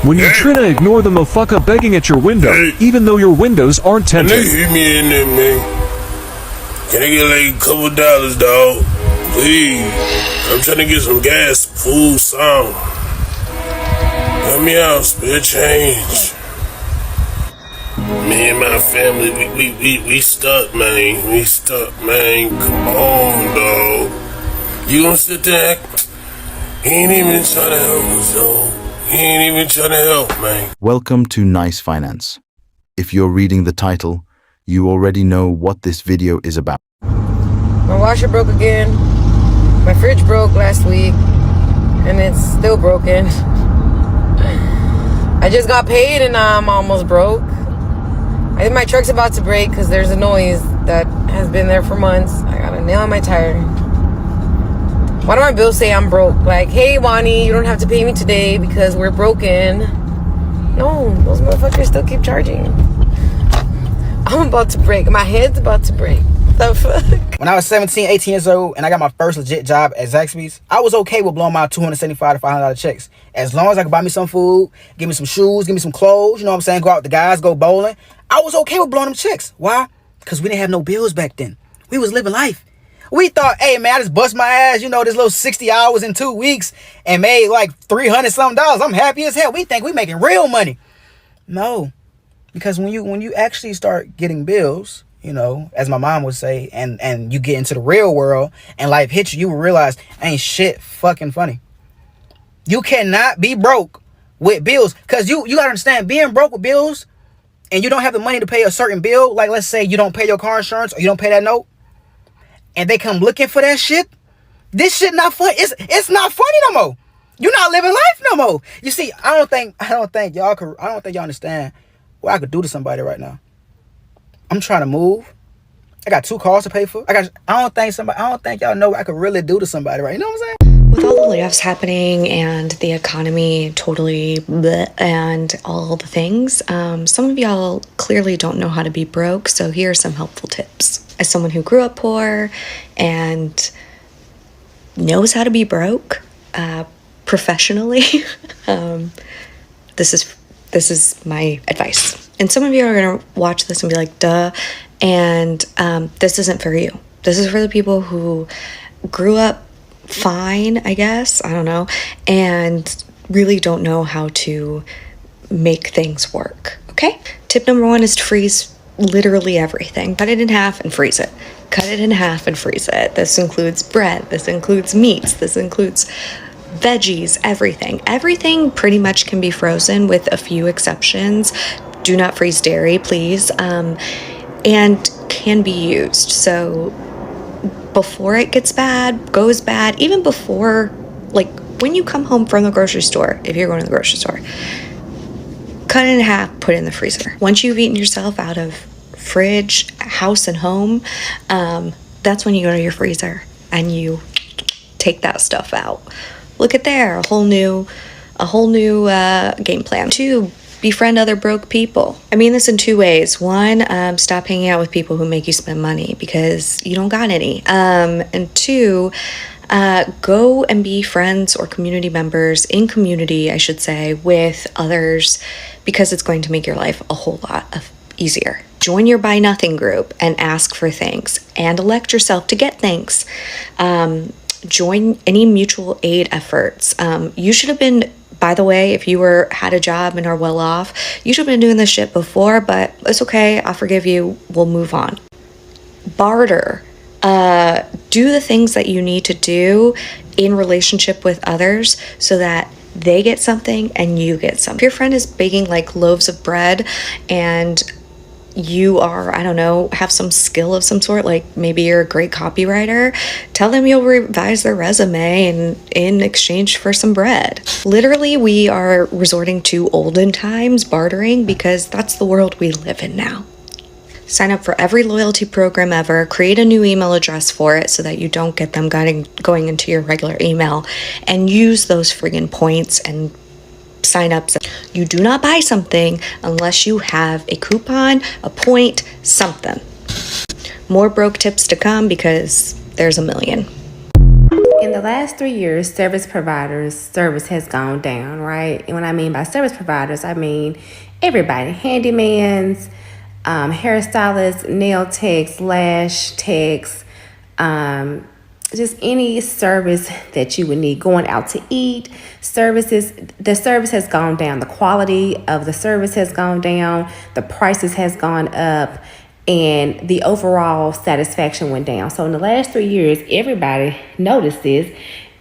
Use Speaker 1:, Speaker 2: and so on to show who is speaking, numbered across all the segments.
Speaker 1: When you're trying to ignore the motherfucker begging at your window, even though your windows aren't tinted.
Speaker 2: They hit me in there, man. Can I get like a couple dollars, dog? Please. I'm trying to get some gas, food, something. Help me out, spare change. Me and my family, we stuck, man. We stuck, man. Come on, dog. You gonna sit there? He ain't even trying to help us, though. He ain't even trying to help, man.
Speaker 3: Welcome to Nice Finance. If you're reading the title, you already know what this video is about.
Speaker 4: My washer broke again. My fridge broke last week, and it's still broken. I just got paid, and I'm almost broke. I think my truck's about to break because there's a noise that has been there for months. I got a nail in my tire. Why do my bills say I'm broke? Like, hey, Wani, you don't have to pay me today because we're broken. No, those motherfuckers still keep charging. I'm about to break. My head's about to break. The fuck?
Speaker 5: When I was 17, 18 years old and I got my first legit job at Zaxby's, I was okay with blowing my $275 to $500 checks. As long as I could buy me some food, give me some shoes, give me some clothes, you know what I'm saying? Go out with the guys, go bowling. I was okay with blowing them checks. Why? Because we didn't have no bills back then. We was living life. We thought, hey, man, I just bust my ass, you know, this little 60 hours in 2 weeks and made like $300 something. I'm happy as hell. We think we making real money. No, because when you actually start getting bills, you know, as my mom would say, and you get into the real world and life hits you, you will realize ain't shit fucking funny. You cannot be broke with bills because you got to understand, being broke with bills and you don't have the money to pay a certain bill, like let's say you don't pay your car insurance or you don't pay that note, and they come looking for that shit, this shit not fun. It's not funny no more. You're not living life no more. You see, I don't think y'all understand what I could do to somebody right now. I'm trying to move. I got 2 cars to pay for. I don't think y'all know what I could really do to somebody right now. You know what I'm saying?
Speaker 6: With all the layoffs happening and the economy totally bleh, and all the things, some of y'all clearly don't know how to be broke, so here are some helpful tips. As someone who grew up poor and knows how to be broke professionally, this is my advice. And some of you are going to watch this and be like, duh, and this isn't for you. This is for the people who grew up fine, I guess, I don't know, and really don't know how to make things work, okay? Tip number 1 is to freeze literally everything. Cut it in half and freeze it. Cut it in half and freeze it. This includes bread, this includes meats, this includes veggies, everything. Everything pretty much can be frozen with a few exceptions. Do not freeze dairy, please, and can be used. So before it gets bad, goes bad, even before, like when you come home from the grocery store, if you're going to the grocery store, cut it in half, put it in the freezer. Once you've eaten yourself out of fridge, house, and home, that's when you go to your freezer and you take that stuff out. Look at there, a whole new game plan. 2, befriend other broke people. I mean this in 2 ways. 1, stop hanging out with people who make you spend money because you don't got any. And 2, go and be friends or community members in community, I should say, with others because it's going to make your life a whole lot easier. Join your buy nothing group and ask for things and elect yourself to get things. Join any mutual aid efforts. You should have been, by the way, if you had a job and are well off, you should have been doing this shit before, but it's okay. I'll forgive you. We'll move on. Barter. Do the things that you need to do in relationship with others so that they get something and you get something. If your friend is baking like loaves of bread and you are, I don't know, have some skill of some sort, like maybe you're a great copywriter, tell them you'll revise their resume in exchange for some bread. Literally, we are resorting to olden times bartering because that's the world we live in now. Sign up for every loyalty program ever, create a new email address for it so that you don't get them going into your regular email, and use those friggin' points and sign-ups. You do not buy something unless you have a coupon, a point, something. More broke tips to come because there's a million.
Speaker 7: In the the last 3 years, service providers' service has gone down, right? And what I mean by service providers, I mean everybody, handymans, hairstylists, nail techs, lash techs, just any service that you would need. Going out to eat, services, the service has gone down. The quality of the service has gone down. The prices has gone up. And the overall satisfaction went down. So in the last 3 years, everybody noticed this.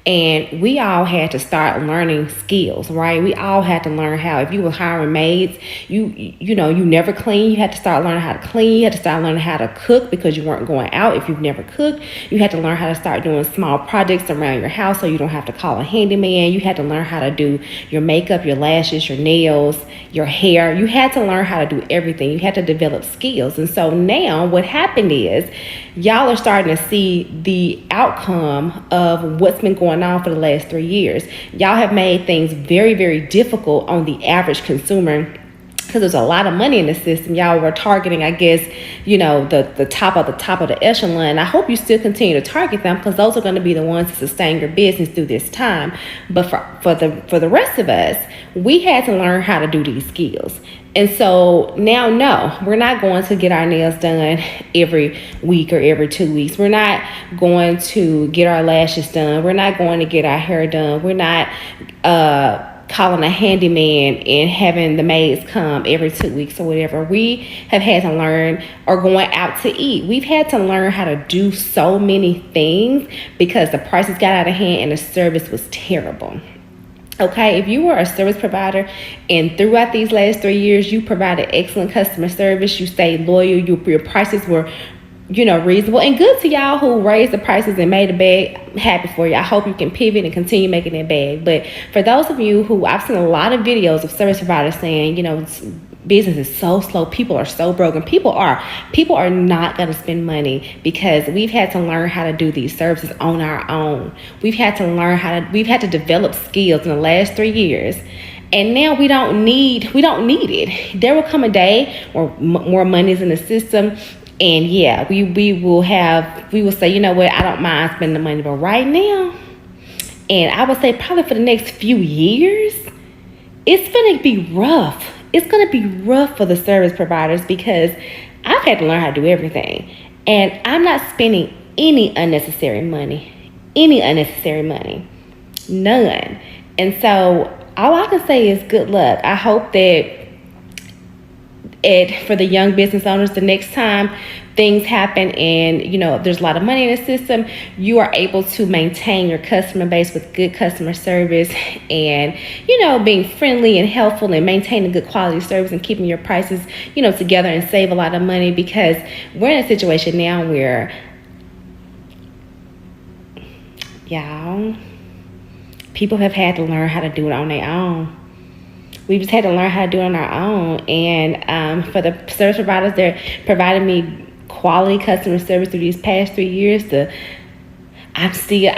Speaker 7: And we all had to start learning skills, right? We all had to learn how, if you were hiring maids, you never clean. You had to start learning how to clean. You had to start learning how to cook because you weren't going out if you've never cooked. You had to learn how to start doing small projects around your house so you don't have to call a handyman. You had to learn how to do your makeup, your lashes, your nails, your hair. You had to learn how to do everything. You had to develop skills. And so now what happened is y'all are starting to see the outcome of what's been going on for the last 3 years. Y'all have made things very, very difficult on the average consumer because there's a lot of money in the system. Y'all were targeting, I guess, the top of the echelon. I hope you still continue to target them because those are going to be the ones to sustain your business through this time. But for the rest of us, we had to learn how to do these skills. And so now, no, we're not going to get our nails done every week or every 2 weeks. We're not going to get our lashes done. We're not going to get our hair done. We're not calling a handyman and having the maids come every 2 weeks or whatever. We have had to learn, or going out to eat. We've had to learn how to do so many things because the prices got out of hand and the service was terrible. Okay, if you were a service provider and throughout these last 3 years, you provided excellent customer service, you stayed loyal, your prices were, reasonable and good to y'all who raised the prices and made a bag, happy for you. I hope you can pivot and continue making that bag. But for those of you who, I've seen a lot of videos of service providers saying, business is so slow, people are so broken. People are not going to spend money because we've had to learn how to do these services on our own. We've had to develop skills in the last 3 years. And now we don't need it. There will come a day where more money is in the system. And yeah, we will say, you know what, I don't mind spending the money. But right now, and I would say probably for the next few years, it's going to be rough. It's going to be rough for the service providers because I've had to learn how to do everything. And I'm not spending any unnecessary money. None. And so all I can say is good luck. I hope that for the young business owners, the next time things happen and there's a lot of money in the system, you are able to maintain your customer base with good customer service and being friendly and helpful and maintaining good quality service and keeping your prices together and save a lot of money, because we're in a situation now where people have had to learn how to do it on their own. We just had to learn how to do it on our own. And for the service providers, they're providing me quality customer service through these past 3 years. I'm still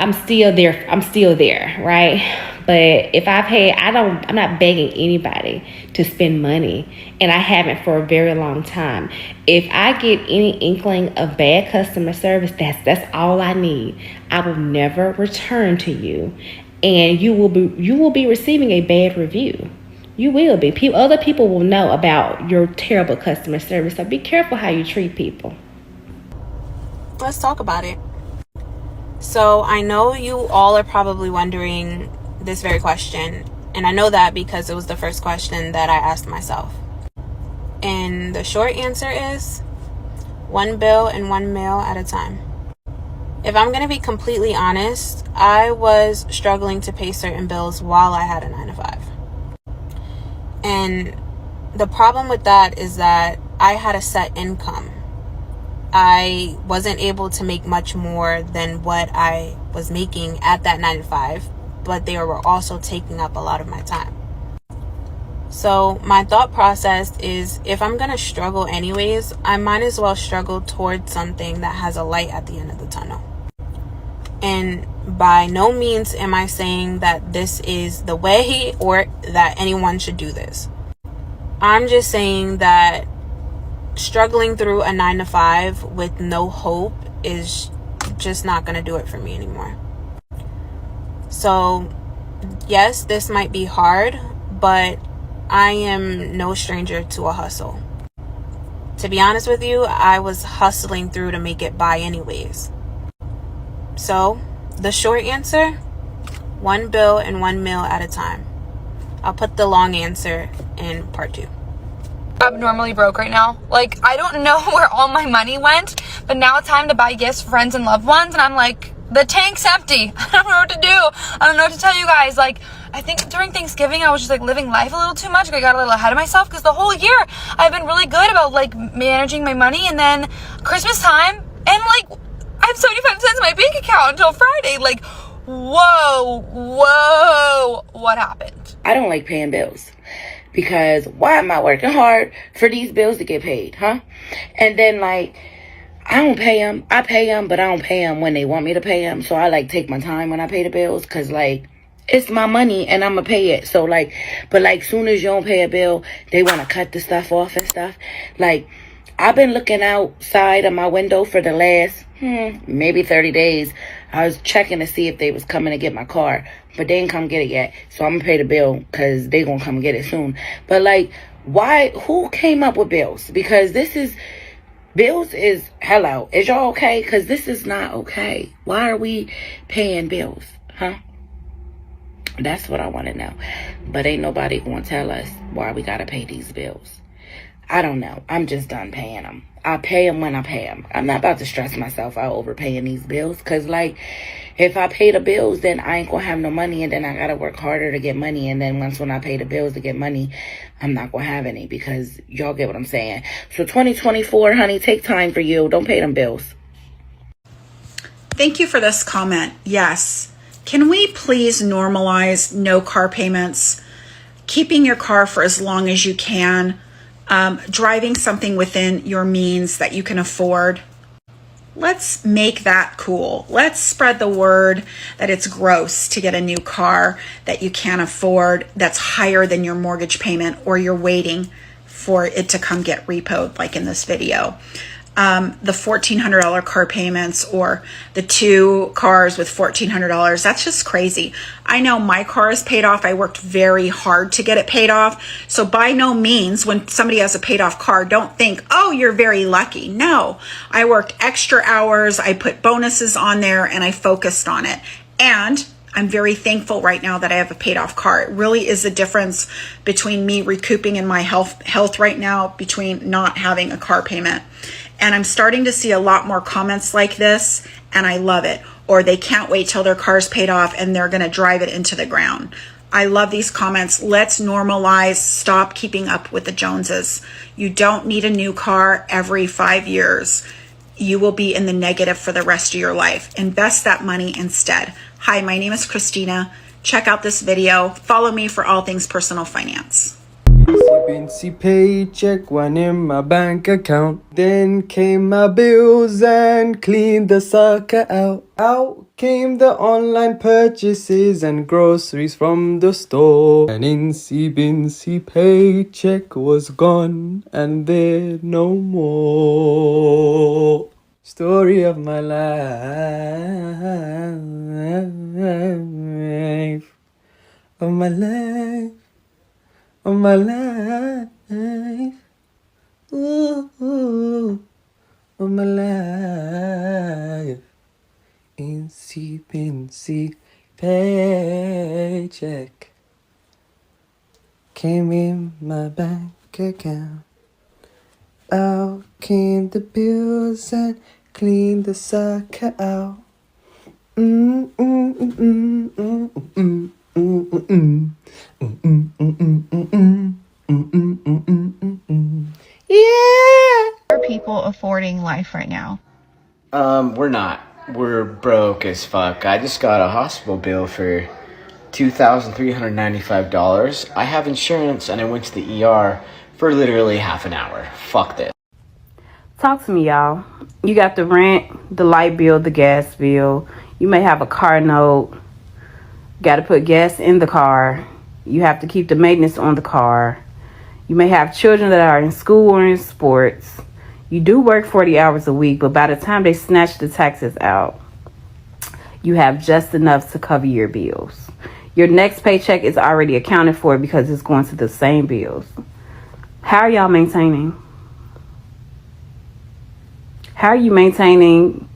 Speaker 7: there, right? But if I'm not begging anybody to spend money, and I haven't for a very long time. If I get any inkling of bad customer service, that's all I need. I will never return to you, and you will be receiving a bad review. You will be. Other people will know about your terrible customer service. So be careful how you treat people.
Speaker 4: Let's talk about it. So I know you all are probably wondering this very question. And I know that because it was the first question that I asked myself. And the short answer is one bill and one mail at a time. If I'm going to be completely honest, I was struggling to pay certain bills while I had a 9-to-5. And the problem with that is that I had a set income. I wasn't able to make much more than what I was making at that 9-to-5, but they were also taking up a lot of my time. So my thought process is, if I'm going to struggle anyways, I might as well struggle towards something that has a light at the end of the tunnel. And by no means am I saying that this is the way or that anyone should do this. I'm just saying that struggling through a 9-to-5 with no hope is just not going to do it for me anymore.
Speaker 8: So, yes, this might be hard, but I am no stranger to a hustle. To be honest with you, I was hustling through to make it by anyways. So, the short answer, one bill and one meal at a time. I'll put the long answer in part 2.
Speaker 9: Abnormally broke right now. Like, I don't know where all my money went, but now it's time to buy gifts for friends and loved ones, and I'm like, the tank's empty. I don't know what to do. I don't know what to tell you guys. Like, I think during Thanksgiving, I was just like living life a little too much. I got a little ahead of myself because the whole year I've been really good about like managing my money, and then Christmas time, and like I have 75 cents in my bank account until Friday. Like, whoa, what happened?
Speaker 10: I don't like paying bills. Because why am I working hard for these bills to get paid, huh? And then, like, I don't pay them. I pay them, but I don't pay them when they want me to pay them. So I, like, take my time when I pay the bills because, like, it's my money and I'm going to pay it. So, like, but, like, soon as you don't pay a bill, they want to cut the stuff off and stuff. Like, I've been looking outside of my window for the last, maybe 30 days. I was checking to see if they was coming to get my car, but they didn't come get it yet. So I'm going to pay the bill because they going to come get it soon. But, like, why, who came up with bills? Because bills is, hello, is y'all okay? Because this is not okay. Why are we paying bills, huh? That's what I want to know. But ain't nobody going to tell us why we got to pay these bills. I don't know. I'm just done paying them. I pay them when I pay them. I'm not about to stress myself out over paying these bills. Because, like, if I pay the bills, then I ain't going to have no money. And then I got to work harder to get money. And then when I pay the bills to get money, I'm not going to have any. Because y'all get what I'm saying. So 2024, honey, take time for you. Don't pay them bills.
Speaker 11: Thank you for this comment. Yes. Can we please normalize no car payments? Keeping your car for as long as you can. Driving something within your means that you can afford. Let's make that cool. Let's spread the word that it's gross to get a new car that you can't afford, that's higher than your mortgage payment, or you're waiting for it to come get repoed, like in this video. The $1,400 car payments, or the 2 cars with $1,400. That's just crazy. I know my car is paid off. I worked very hard to get it paid off. So by no means, when somebody has a paid off car, don't think, oh, you're very lucky. No, I worked extra hours. I put bonuses on there and I focused on it. And I'm very thankful right now that I have a paid off car. It really is a difference between me recouping in my health right now, between not having a car payment. And I'm starting to see a lot more comments like this, and I love it. Or they can't wait till their car's paid off and they're going to drive it into the ground. I love these comments. Let's normalize. Stop keeping up with the Joneses. You don't need a new car every 5 years. You will be in the negative for the rest of your life. Invest that money instead. Hi, my name is Christina. Check out this video. Follow me for all things personal finance.
Speaker 12: Bitsy paycheck, one in my bank account. Then came my bills and cleaned the sucker out. Out came the online purchases and groceries from the store. An Itsy paycheck was gone and there no more. Story of my life, of my life. Of my life, ooh, of my life. Itsy paycheck came in my bank account. Out came the bills and cleaned the sucker out.
Speaker 11: Yeah. Are people affording life right now?
Speaker 13: We're not. We're broke as fuck. I just got a hospital bill for $2,395. I have insurance and I went to the ER for literally half an hour. Fuck this.
Speaker 14: Talk to me, y'all. You got the rent, the light bill, the gas bill. You may have a car note. Got to put gas in the car. You have to keep the maintenance on the car. You may have children that are in school or in sports. You do work 40 hours a week, but by the time they snatch the taxes out, you have just enough to cover your bills. Your next paycheck is already accounted for because it's going to the same bills. How are y'all maintaining? How are you maintaining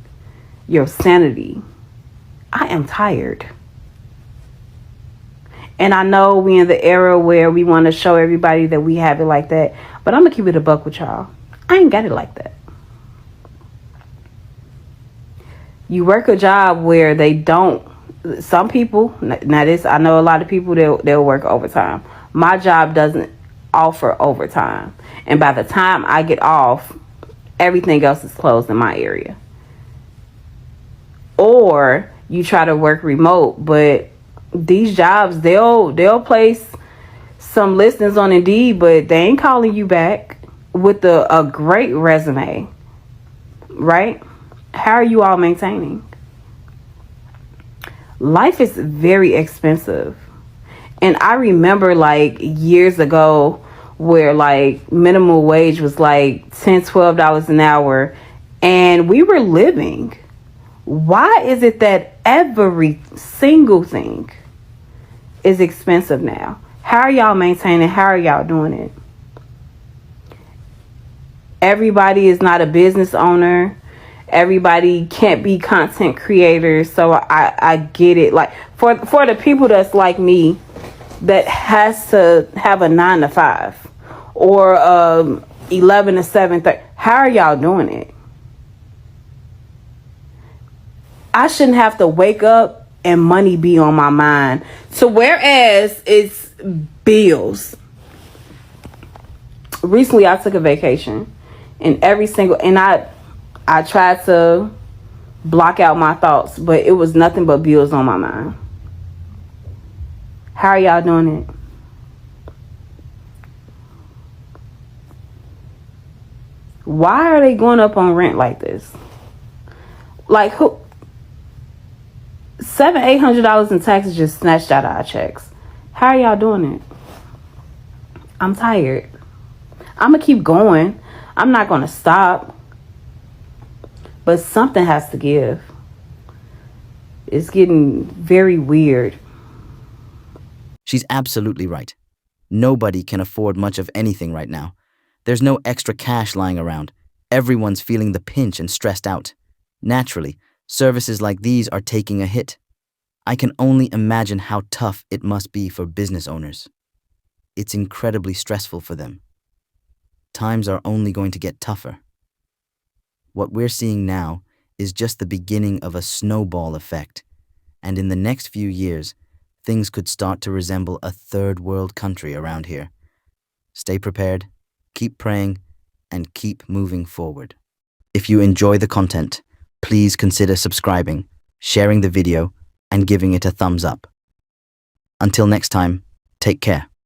Speaker 14: your sanity? I am tired. And I know we in the era where we want to show everybody that we have it like that. But I'm going to keep it a buck with y'all. I ain't got it like that. You work a job where they don't. Some people, now this, I know a lot of people, they'll work overtime. My job doesn't offer overtime. And by the time I get off, everything else is closed in my area. Or you try to work remote, but these jobs, they'll place some listings on Indeed, but they ain't calling you back with a great resume, right? How are you all maintaining? Life is very expensive. And I remember like years ago where like minimum wage was like $10-12 an hour and we were living. Why is it that every single thing is expensive now? How are y'all maintaining? How are y'all doing it? Everybody is not a business owner. Everybody can't be content creators. So I get it. Like for the people that's like me that has to have a 9 to 5 or 11 to 7:30. How are y'all doing it? I shouldn't have to wake up and money be on my mind. So whereas it's bills. Recently I took a vacation and I tried to block out my thoughts, but it was nothing but bills on my mind. How are y'all doing it? Why are they going up on rent like this? Like who? $700-800 in taxes just snatched out of our checks. How are y'all doing it? I'm tired. I'm gonna keep going. I'm not gonna stop. But something has to give. It's getting very weird.
Speaker 15: She's absolutely right. Nobody can afford much of anything right now. There's no extra cash lying around. Everyone's feeling the pinch and stressed out. Naturally, services like these are taking a hit. I can only imagine how tough it must be for business owners. It's incredibly stressful for them. Times are only going to get tougher. What we're seeing now is just the beginning of a snowball effect, and in the next few years, things could start to resemble a third world country around here. Stay prepared, keep praying, and keep moving forward. If you enjoy the content, please consider subscribing, sharing the video, and giving it a thumbs up. Until next time, take care.